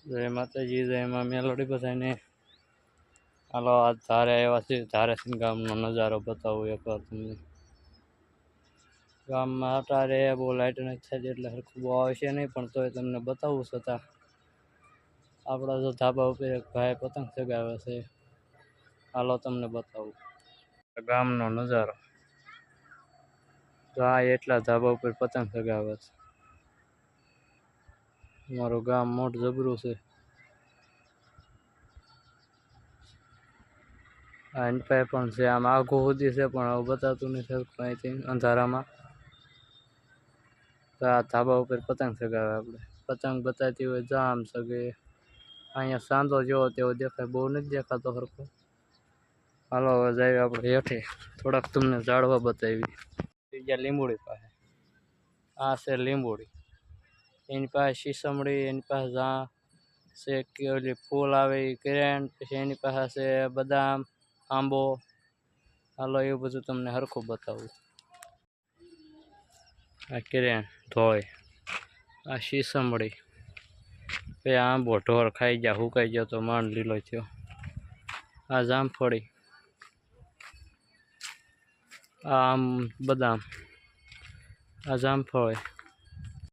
જય માતાજી, જય માં મેલોડી બધાને. હાલો, આજ ધારે આવ્યા છે. ધારેસન ગામનો નજારો બતાવું એકવાર તમને. ગામમાં અટારે બહુ લાઇટ નથી થતી એટલે હરખું બહુ આવશે નહીં, પણ તોય તમને બતાવું છતાં. આપણા તો ધાબા ઉપર એક ભાઈ પતંગ ચગાવે છે. હાલો તમને બતાવું ગામનો નજારો. ભાઈ એટલા ધાબા ઉપર પતંગ ચગાવે છે. મારું ગામ મોટ જબરું છે. આ એનપાય પણ છે, આમ આઘું સુધી છે પણ હવે બતાતું નથી અહીંથી અંધારામાં. તો આ ધાબા ઉપર પતંગ ચગાવે. આપણે પતંગ બતાવતી હોય જામ સગે. અહીંયા સાંધો જેવો તેવો દેખાય, બહુ નથી દેખાતો સરખો. હાલો હવે જઈએ આપણે હેઠે, થોડાક તમને ઝાડવા બતાવી. બીજા લીંબોડી પાસે આ છે લીંબોડી, એની પાસે શીસમડી, એની પાસે જા છે કે ઓલી ફૂલ આવે એ કેરેન, પછી એની પાસે છે બદામ, આંબો. હાલો એવું બધું તમને હરખું બતાવું. આ કેરેન ધોય, આ શીસમડી, પછી આંબો ઢોર ખાઈ ગયા, હુકાઈ ગયો તો માંડ લીલો થયો. આ જામફળી, આ આમ બદામ, આ જામફળી,